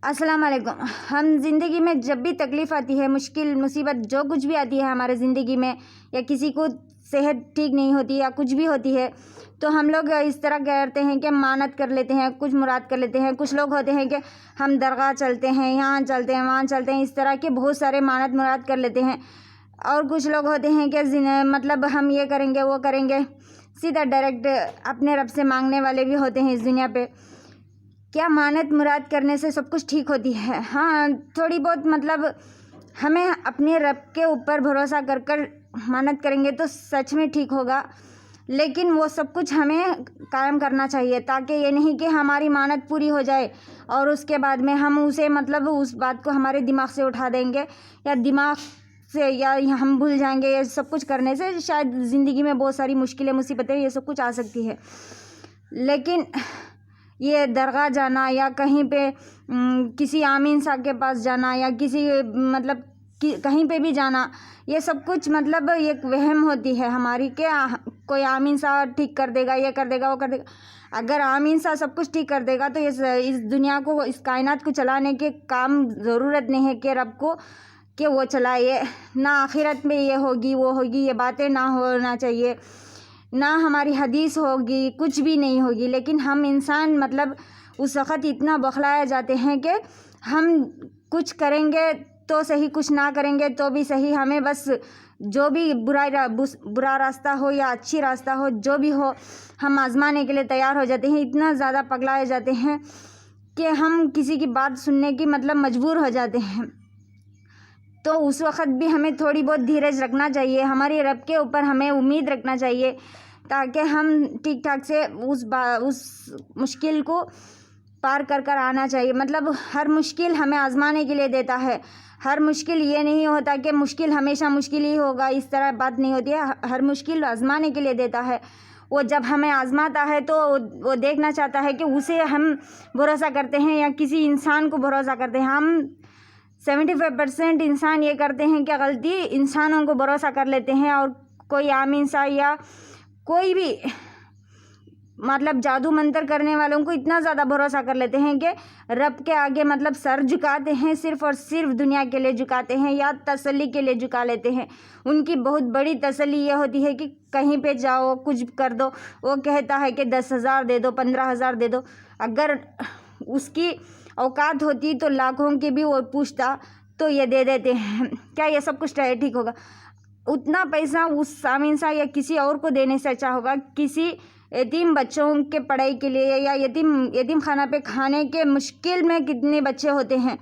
السلام علیکم۔ ہم زندگی میں جب بھی تکلیف آتی ہے، مشکل مصیبت جو کچھ بھی آتی ہے ہمارے زندگی میں، یا کسی کو صحت ٹھیک نہیں ہوتی یا کچھ بھی ہوتی ہے، تو ہم لوگ اس طرح کرتے ہیں کہ مانت کر لیتے ہیں، کچھ مراد کر لیتے ہیں۔ کچھ لوگ ہوتے ہیں کہ ہم درگاہ چلتے ہیں، یہاں چلتے ہیں، وہاں چلتے ہیں، اس طرح کے بہت سارے مانت مراد کر لیتے ہیں۔ اور کچھ لوگ ہوتے ہیں کہ مطلب ہم یہ کریں گے وہ کریں گے، سیدھا ڈائریکٹ اپنے رب سے مانگنے والے بھی ہوتے ہیں اس دنیا پہ۔ کیا مانت مراد کرنے سے سب کچھ ٹھیک ہوتی ہے؟ ہاں، تھوڑی بہت مطلب ہمیں اپنے رب کے اوپر بھروسہ کر کر مانت کریں گے تو سچ میں ٹھیک ہوگا، لیکن وہ سب کچھ ہمیں قائم کرنا چاہیے، تاکہ یہ نہیں کہ ہماری مانت پوری ہو جائے اور اس کے بعد میں ہم اسے مطلب اس بات کو ہمارے دماغ سے اٹھا دیں گے، یا دماغ سے یا ہم بھول جائیں گے۔ یہ سب کچھ کرنے سے شاید زندگی میں بہت ساری مشکلیں مصیبتیں یہ سب کچھ آ سکتی ہے۔ لیکن یہ درگاہ جانا یا کہیں پہ کسی آمین صاحب کے پاس جانا یا کسی مطلب کہیں پہ بھی جانا، یہ سب کچھ مطلب ایک وہم ہوتی ہے ہماری کہ کوئی آمین صاحب ٹھیک کر دے گا، یہ کر دے گا، وہ کر دے گا۔ اگر آمین صاحب سب کچھ ٹھیک کر دے گا تو اس دنیا کو، اس کائنات کو چلانے کے کام ضرورت نہیں ہے کہ رب کو کہ وہ چلائے۔ نہ آخرت میں یہ ہوگی وہ ہوگی، یہ باتیں نہ ہونا چاہیے، نہ ہماری حدیث ہوگی، کچھ بھی نہیں ہوگی۔ لیکن ہم انسان مطلب اس وقت اتنا بخلائے جاتے ہیں کہ ہم کچھ کریں گے تو صحیح، کچھ نہ کریں گے تو بھی صحیح، ہمیں بس جو بھی برا راستہ ہو یا اچھی راستہ ہو، جو بھی ہو، ہم آزمانے کے لیے تیار ہو جاتے ہیں۔ اتنا زیادہ پگلائے جاتے ہیں کہ ہم کسی کی بات سننے کی مطلب مجبور ہو جاتے ہیں۔ تو اس وقت بھی ہمیں تھوڑی بہت دھیرج رکھنا چاہیے، ہماری رب کے اوپر ہمیں امید رکھنا چاہیے، تاکہ ہم ٹھیک ٹھاک سے اس مشکل کو پار کر کر آنا چاہیے۔ مطلب ہر مشکل ہمیں آزمانے کے لیے دیتا ہے، ہر مشکل یہ نہیں ہوتا کہ مشکل ہمیشہ مشکل ہی ہوگا، اس طرح بات نہیں ہوتی ہے۔ ہر مشکل آزمانے کے لیے دیتا ہے۔ وہ جب ہمیں آزماتا ہے تو وہ دیکھنا چاہتا ہے کہ اسے ہم بھروسہ کرتے ہیں یا کسی انسان کو بھروسہ کرتے ہیں۔ ہم 75% انسان یہ کرتے ہیں کہ غلطی انسانوں کو بھروسہ کر لیتے ہیں، اور کوئی آمین سا یا کوئی بھی مطلب جادو منتر کرنے والوں کو اتنا زیادہ بھروسہ کر لیتے ہیں کہ رب کے آگے مطلب سر جھکاتے ہیں، صرف اور صرف دنیا کے لیے جھکاتے ہیں یا تسلی کے لیے جھکا لیتے ہیں۔ ان کی بہت بڑی تسلی یہ ہوتی ہے کہ کہیں پہ جاؤ، کچھ کر دو، وہ کہتا ہے کہ 10,000 دے دو، 15,000 دے دو۔ اگر اس کی اوقات ہوتی تو لاکھوں کی بھی وہ پوچھتا تو یہ دے دیتے ہیں۔ کیا یہ سب کچھ ٹھیک ہوگا؟ اتنا پیسہ اس آمین صاحب یا کسی اور کو دینے سے اچھا ہوگا کسی یتیم بچوں کے پڑھائی کے لیے، یا یتیم خانہ پہ کھانے کے مشکل میں کتنے بچے ہوتے ہیں،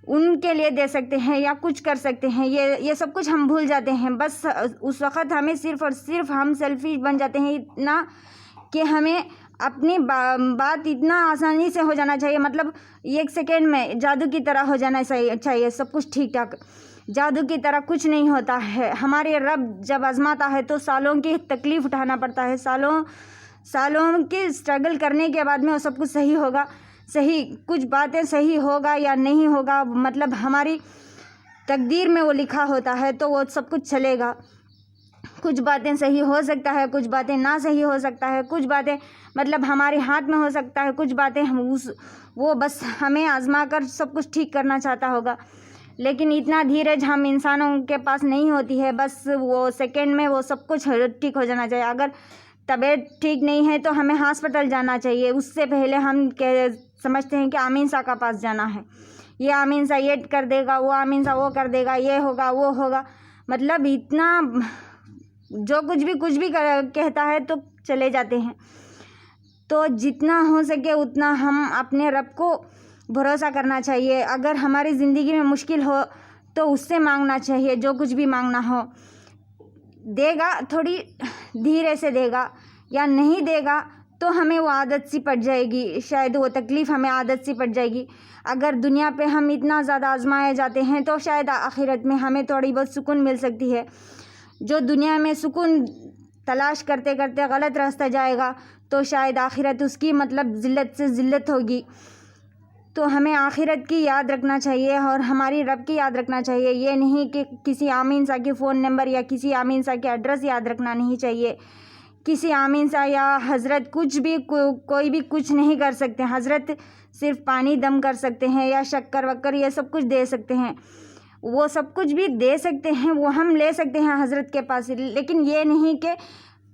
ان کے لیے دے سکتے ہیں یا کچھ کر سکتے ہیں۔ یہ سب کچھ ہم بھول جاتے ہیں۔ بس اس وقت ہمیں صرف اور صرف ہم سیلفش بن جاتے ہیں اتنا کہ ہمیں اپنی بات اتنا آسانی سے ہو جانا چاہیے، مطلب 1 سیکنڈ میں جادو کی طرح ہو جانا چاہیے سب کچھ ٹھیک ٹھاک۔ جادو کی طرح کچھ نہیں ہوتا ہے۔ ہمارے رب جب آزماتا ہے تو سالوں کی تکلیف اٹھانا پڑتا ہے، سالوں کی اسٹرگل کرنے کے بعد میں وہ سب کچھ صحیح ہوگا۔ صحیح کچھ باتیں صحیح ہوگا یا نہیں ہوگا، مطلب ہماری تقدیر میں وہ لکھا ہوتا ہے تو وہ سب کچھ چلے گا۔ کچھ باتیں صحیح ہو سکتا ہے، کچھ باتیں نہ صحیح ہو سکتا ہے، کچھ باتیں مطلب ہمارے ہاتھ میں ہو سکتا ہے، کچھ باتیں وہ بس ہمیں آزما کر سب کچھ ٹھیک کرنا چاہتا ہوگا۔ لیکن اتنا دھیرج ہم انسانوں کے پاس نہیں ہوتی ہے، بس وہ سیکنڈ میں وہ سب کچھ ٹھیک ہو جانا چاہیے۔ اگر طبیعت ٹھیک نہیں ہے تو ہمیں ہاسپٹل جانا چاہیے، اس سے پہلے ہم سمجھتے ہیں کہ آمین صاحب کا پاس جانا ہے، یہ آمین صاحب یہ کر دے گا، وہ آمین صاحب وہ کر دے گا، یہ ہوگا وہ ہوگا، مطلب اتنا جو کچھ بھی کہتا ہے تو چلے جاتے ہیں۔ تو جتنا ہو سکے اتنا ہم اپنے رب کو بھروسہ کرنا چاہیے۔ اگر ہماری زندگی میں مشکل ہو تو اس سے مانگنا چاہیے، جو کچھ بھی مانگنا ہو دے گا، تھوڑی دھیرے سے دے گا، یا نہیں دے گا تو ہمیں وہ عادت سی پڑ جائے گی، شاید وہ تکلیف ہمیں عادت سی پڑ جائے گی۔ اگر دنیا پہ ہم اتنا زیادہ آزمائے جاتے ہیں تو شاید آخرت میں ہمیں تھوڑی بہت سکون مل سکتی ہے۔ جو دنیا میں سکون تلاش کرتے کرتے غلط راستہ جائے گا تو شاید آخرت اس کی مطلب ذلت سے ذلت ہوگی۔ تو ہمیں آخرت کی یاد رکھنا چاہیے اور ہماری رب کی یاد رکھنا چاہیے۔ یہ نہیں کہ کسی آمین صاحب کے فون نمبر یا کسی آمین صاحب کے ایڈریس یاد رکھنا نہیں چاہیے۔ کسی آمین صاحب یا حضرت کچھ بھی کوئی بھی کچھ نہیں کر سکتے۔ حضرت صرف پانی دم کر سکتے ہیں یا شکر وکر یہ سب کچھ دے سکتے ہیں، وہ سب کچھ بھی دے سکتے ہیں، وہ ہم لے سکتے ہیں حضرت کے پاس، لیکن یہ نہیں کہ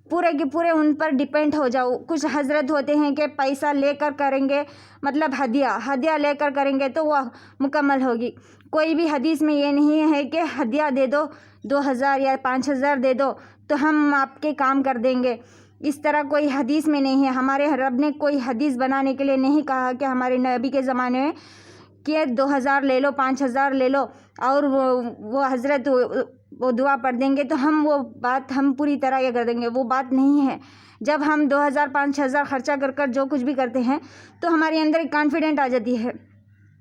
پورے کے پورے ان پر ڈیپینڈ ہو جاؤ۔ کچھ حضرت ہوتے ہیں کہ پیسہ لے کر کریں گے، مطلب ہدیہ لے کر کریں گے تو وہ مکمل ہوگی۔ کوئی بھی حدیث میں یہ نہیں ہے کہ ہدیہ دے دو 2000 یا 5000 دے دو تو ہم آپ کے کام کر دیں گے، اس طرح کوئی حدیث میں نہیں ہے۔ ہمارے رب نے کوئی حدیث بنانے کے لیے نہیں کہا کہ ہمارے نبی کے زمانے میں کہ 2000 لے لو 5000 لے لو اور وہ حضرت وہ دعا پڑھ دیں گے تو ہم وہ بات ہم پوری طرح یہ کر دیں گے، وہ بات نہیں ہے۔ جب ہم 2000 5000 خرچہ کر جو کچھ بھی کرتے ہیں تو ہمارے اندر ایک کانفیڈنٹ آ جاتی ہے،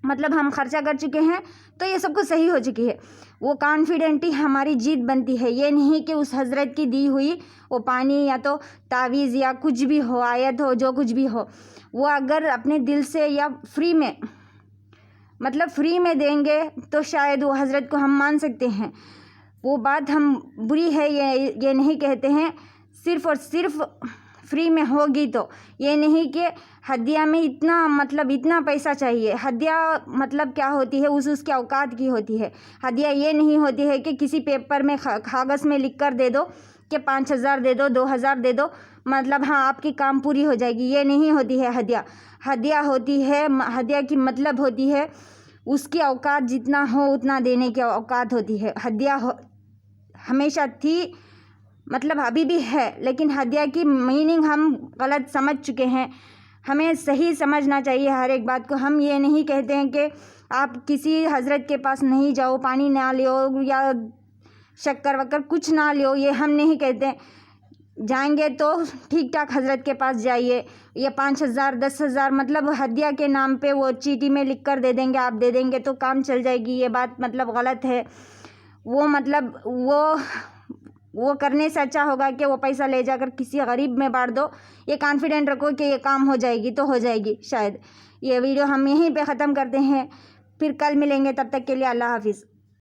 مطلب ہم خرچہ کر چکے ہیں تو یہ سب کچھ صحیح ہو چکی ہے، وہ کانفیڈنٹ ہی ہماری جیت بنتی ہے۔ یہ نہیں کہ اس حضرت کی دی ہوئی وہ پانی یا تو تعویذ یا کچھ بھی ہو، آیت ہو، جو کچھ بھی ہو، وہ اگر اپنے دل سے یا فری میں دیں گے تو شاید وہ حضرت کو ہم مان سکتے ہیں۔ وہ بات ہم بری ہے یہ نہیں کہتے ہیں، صرف اور صرف فری میں ہوگی تو، یہ نہیں کہ ہدیہ میں اتنا پیسہ چاہیے۔ ہدیہ مطلب کیا ہوتی ہے، اس کے اوقات کی ہوتی ہے۔ ہدیہ یہ نہیں ہوتی ہے کہ کسی پیپر میں کاغذ میں لکھ کر دے دو کہ 5000 دے دو 2000 دے دو، مطلب ہاں آپ کی کام پوری ہو جائے گی، یہ نہیں ہوتی ہے ہدیہ۔ ہدیہ ہوتی ہے، ہدیہ کی مطلب ہوتی ہے اس کی اوقات جتنا ہو اتنا دینے کی اوقات ہوتی ہے۔ ہدیہ ہمیشہ تھی، مطلب ابھی بھی ہے، لیکن ہدیہ کی میننگ ہم غلط سمجھ چکے ہیں۔ ہمیں صحیح سمجھنا چاہیے ہر ایک بات کو۔ ہم یہ نہیں کہتے ہیں کہ آپ کسی حضرت کے پاس نہیں جاؤ، پانی نہ لیو یا شکر وکر کچھ نہ لیو، یہ ہم نہیں کہتے۔ جائیں گے تو ٹھیک ٹھاک حضرت کے پاس جائیے۔ یہ 5000 10,000 مطلب ہدیہ کے نام پہ وہ چیٹی میں لکھ کر دے دیں گے، آپ دے دیں گے تو کام چل جائے گی، یہ بات مطلب غلط ہے۔ وہ کرنے سے اچھا ہوگا کہ وہ پیسہ لے جا کر کسی غریب میں بانٹ دو، یہ کانفیڈنٹ رکھو کہ یہ کام ہو جائے گی تو ہو جائے گی شاید۔ یہ ویڈیو ہم یہیں پہ ختم کرتے ہیں، پھر کل ملیں گے، تب تک کے لیے اللہ حافظ۔